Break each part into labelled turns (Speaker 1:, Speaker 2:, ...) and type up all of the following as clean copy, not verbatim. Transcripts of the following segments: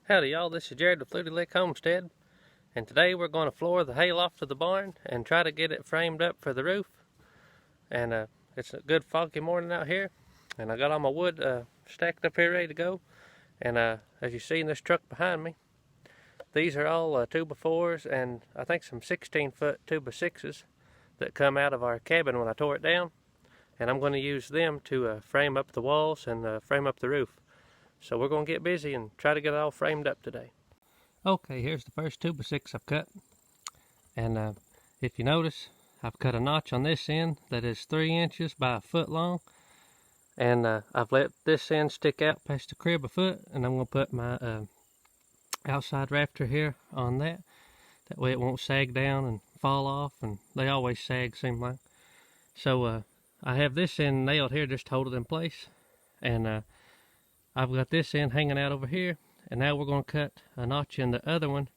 Speaker 1: Howdy y'all, this is Jared with Fluty Homestead, and today we're going to floor the hayloft of the barn and try to get it framed up for the roof. And it's a good foggy morning out here, and I got all my wood stacked up here ready to go. And as you see in this truck behind me, these are all 2x4s and I think some 16-foot 2x6s that come out of our cabin when I tore it down. And I'm going to use them to frame up the walls and frame up the roof. So we're going to get busy and try to get it all framed up today. Okay, here's the first 2x6 I've cut. And if you notice, I've cut a notch on this end that is 3 inches by a foot long. And I've let this end stick out past the crib a foot. And I'm going to put my outside rafter here on that. That way it won't sag down and fall off. And they always sag, seem like. So I have this end nailed here just to hold it in place. And I've got this end hanging out over here, and now we're going to cut a notch in the other one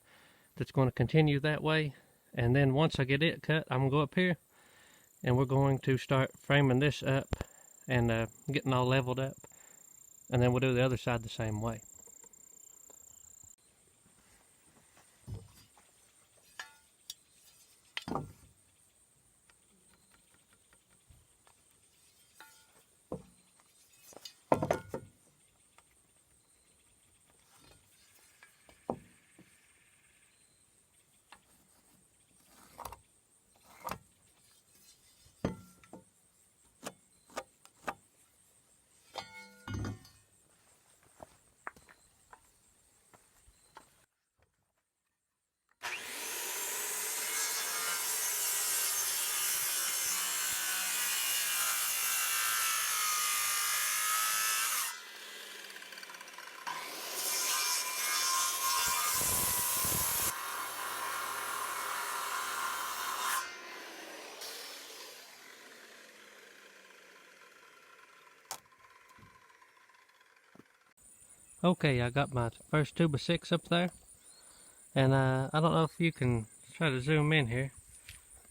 Speaker 1: that's going to continue that way. And then once I get it cut, I'm going to go up here and we're going to start framing this up and getting all leveled up, and then we'll do the other side the same way. Okay, I got my first 2x6 up there, and I don't know if you can try to zoom in here.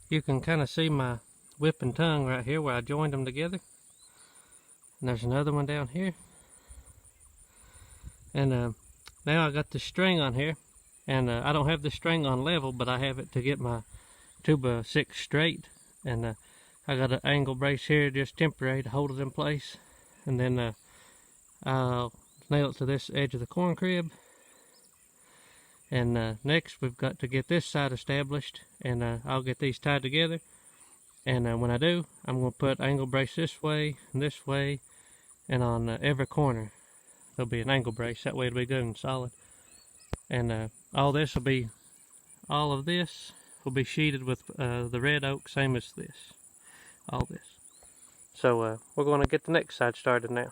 Speaker 1: You can kind of see my whip and tongue right here where I joined them together. And there's another one down here. And now I got the string on here, and I don't have the string on level, but I have it to get my 2x6 straight. And I got an angle brace here, just temporary, to hold it in place. And then I'll nail it to this edge of the corn crib. And next we've got to get this side established, and I'll get these tied together. And when I do, I'm going to put angle brace this way, and on every corner there'll be an angle brace. That way it'll be good and solid. And all of this will be sheeted with the red oak, same as this. All this. So we're going to get the next side started now.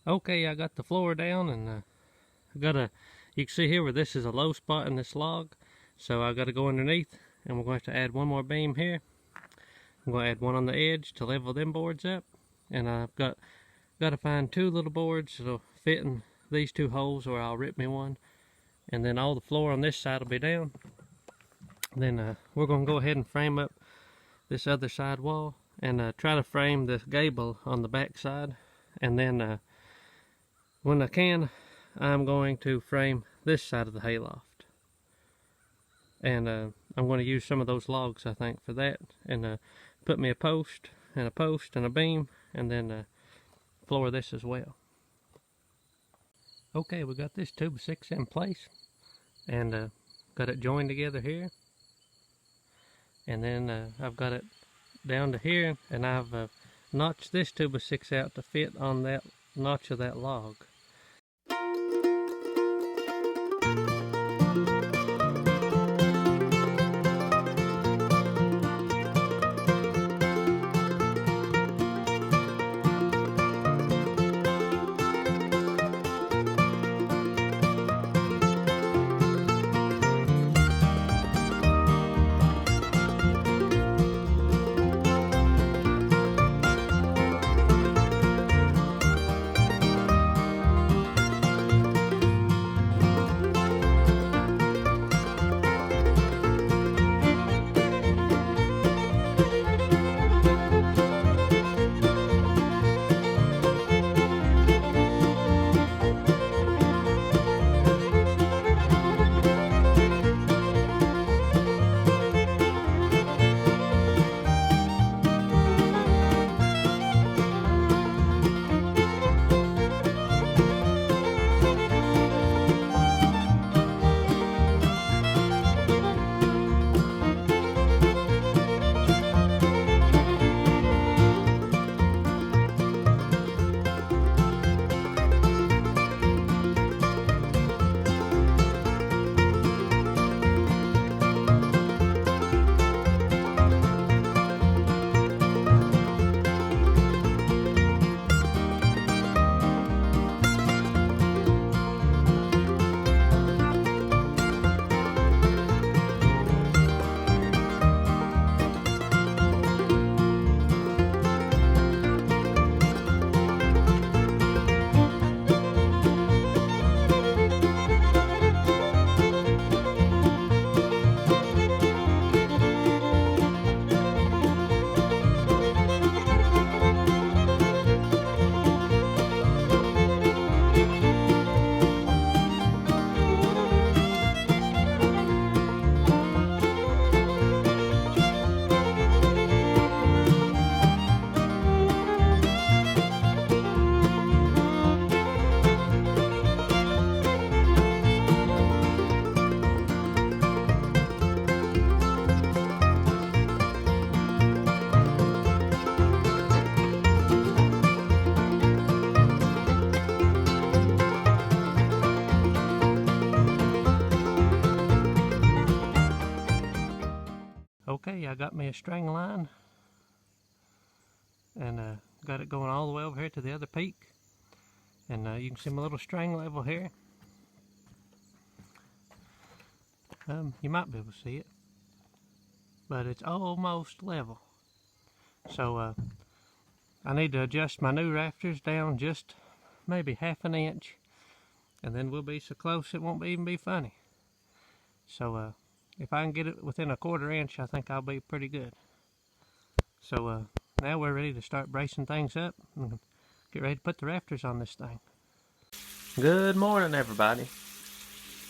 Speaker 1: Okay, I got the floor down, and you can see here where this is a low spot in this log, so I got to go underneath, and we're going to have to add one more beam here. I'm going to add one on the edge to level them boards up, and I've got to find 2 little boards that'll fit in these 2 holes, or I'll rip me one, and then all the floor on this side will be down. Then we're going to go ahead and frame up this other side wall, and try to frame the gable on the back side, and then when I can, I'm going to frame this side of the hayloft. And I'm going to use some of those logs, I think, for that. And put me a post and a beam, and then floor this as well. Okay, we got this 2x6 in place. And got it joined together here. And then I've got it down to here, and I've notched this 2x6 out to fit on that notch of that log. Okay, I got me a string line and got it going all the way over here to the other peak. And you can see my little string level here. You might be able to see it, but it's almost level. So I need to adjust my new rafters down just maybe half an inch, and then we'll be so close it won't even be funny. So if I can get it within a 1/4 inch, I think I'll be pretty good. So now we're ready to start bracing things up and get ready to put the rafters on this thing. Good morning, everybody.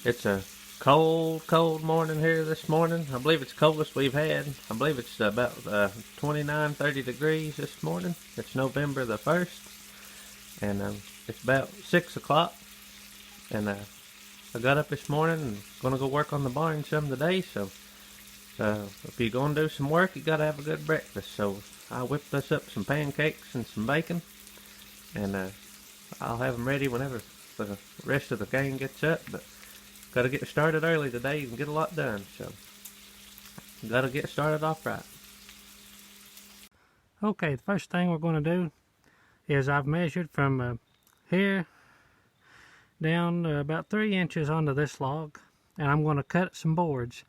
Speaker 1: It's a cold morning here this morning. I believe it's the coldest we've had. I believe it's about 29, 30 degrees this morning. It's November the 1st, and it's about 6 o'clock. And I got up this morning and gonna go work on the barn some today. So if you're gonna do some work, you gotta have a good breakfast. So I whipped us up some pancakes and some bacon, and I'll have them ready whenever the rest of the gang gets up. But got to get started early today and get a lot done, so got to get started off right. Okay, the first thing we're going to do is I've measured from here down about 3 inches onto this log, and I'm going to cut some boards,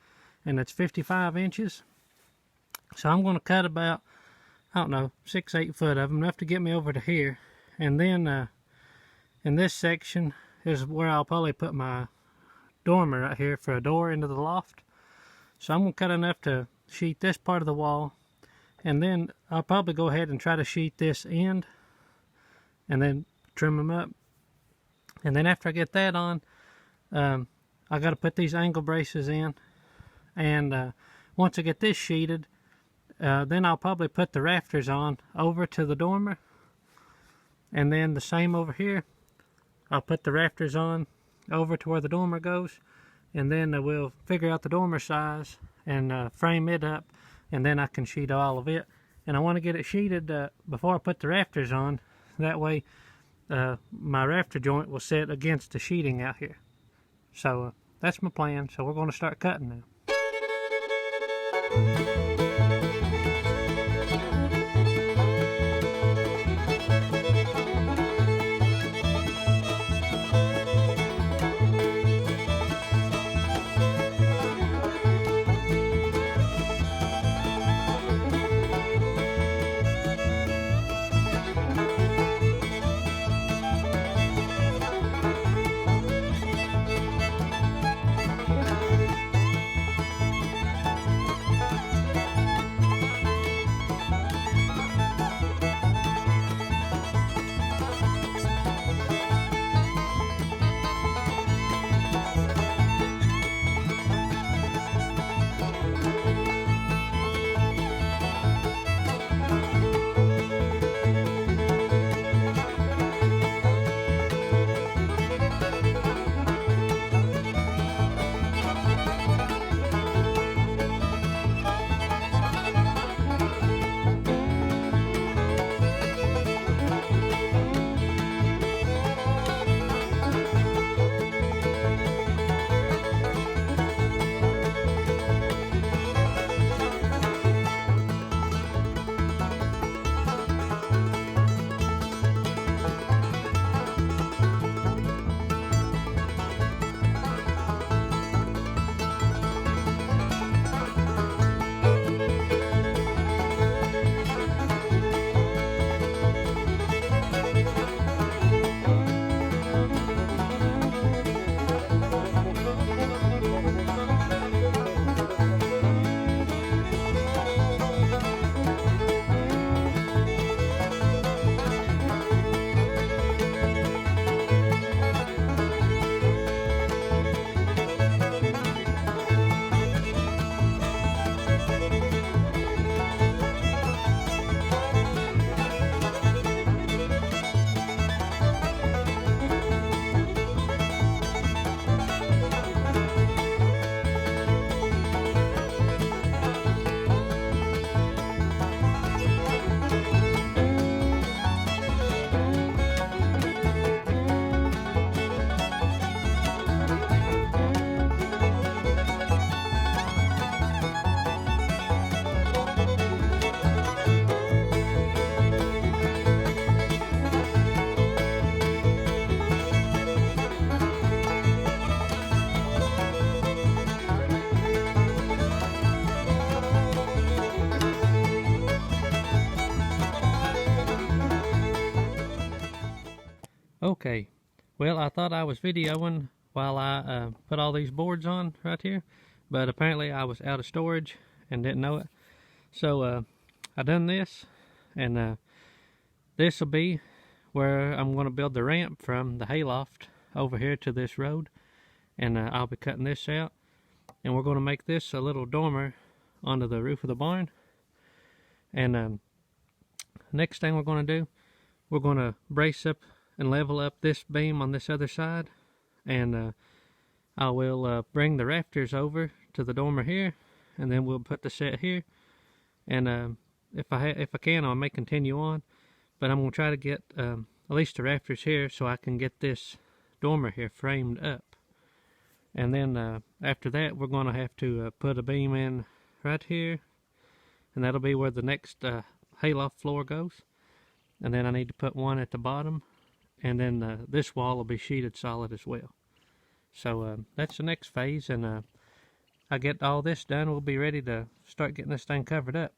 Speaker 1: and it's 55 inches. So I'm going to cut about, I don't know, 6-8 foot of them, enough to get me over to here. And then in this section is where I'll probably put my dormer right here for a door into the loft. So I'm going to cut enough to sheet this part of the wall, and then I'll probably go ahead and try to sheet this end and then trim them up. And then after I get that on, I got to put these angle braces in, and once I get this sheeted, then I'll probably put the rafters on over to the dormer, and then the same over here. I'll put the rafters on over to where the dormer goes, and then we'll figure out the dormer size and frame it up, and then I can sheet all of it. And I want to get it sheeted before I put the rafters on. That way my rafter joint will sit against the sheeting out here. So that's my plan. So we're going to start cutting now. Okay, well, I thought I was videoing while I put all these boards on right here, but apparently I was out of storage and didn't know it. So I done this, and this will be where I'm going to build the ramp from the hayloft over here to this road, and I'll be cutting this out, and we're going to make this a little dormer onto the roof of the barn. And next thing we're going to do, we're going to brace up and level up this beam on this other side, and I will bring the rafters over to the dormer here, and then we'll put the set here. And if I can, I may continue on, but I'm going to try to get at least the rafters here so I can get this dormer here framed up. And then after that, we're going to have to put a beam in right here, and that'll be where the next hayloft floor goes. And then I need to put one at the bottom, and then this wall will be sheeted solid as well. So that's the next phase, and I get all this done, we'll be ready to start getting this thing covered up.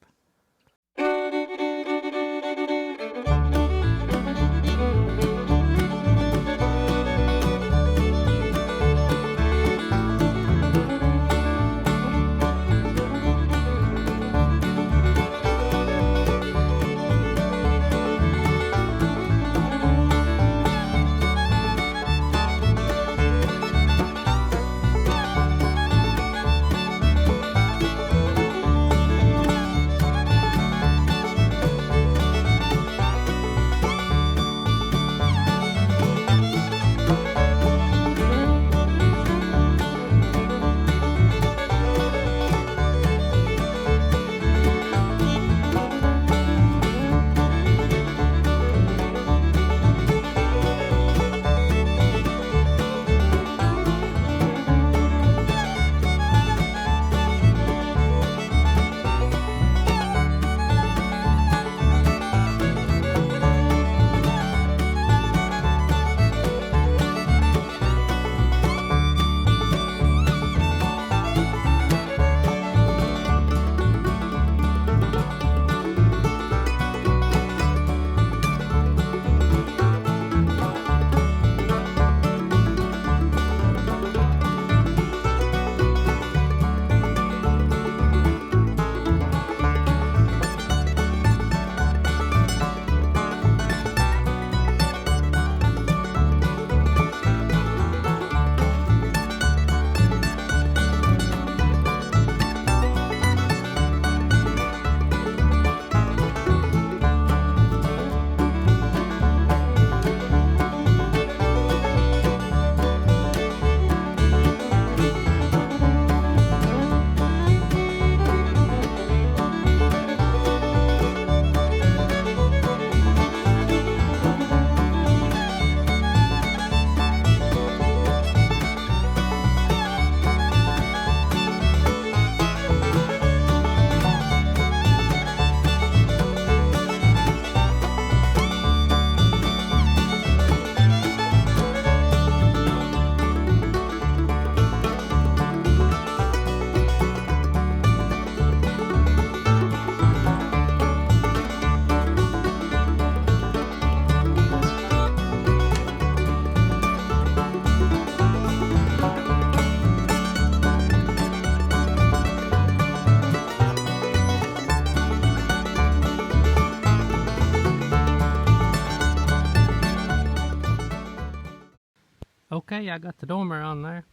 Speaker 1: Okay, I got the dormer on there,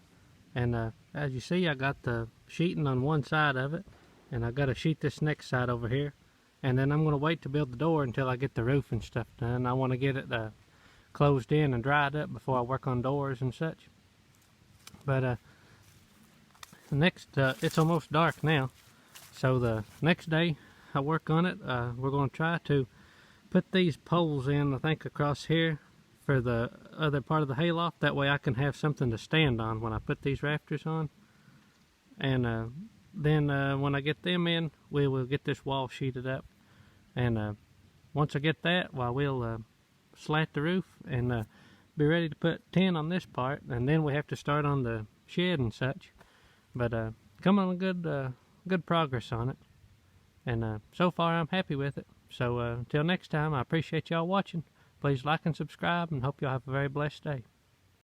Speaker 1: and as you see, I got the sheeting on one side of it, and I got to sheet this next side over here, and then I'm going to wait to build the door until I get the roof and stuff done. I want to get it closed in and dried up before I work on doors and such. But next, it's almost dark now, so the next day I work on it. We're going to try to put these poles in, I think, across here for the other part of the hayloft. That way I can have something to stand on when I put these rafters on. And then when I get them in, we will get this wall sheeted up. And once I get that, well, we'll slat the roof and be ready to put tin on this part. And then we have to start on the shed and such. But coming on good progress on it. And so far I'm happy with it. So until next time, I appreciate y'all watching. Please like and subscribe, and hope y'all have a very blessed day.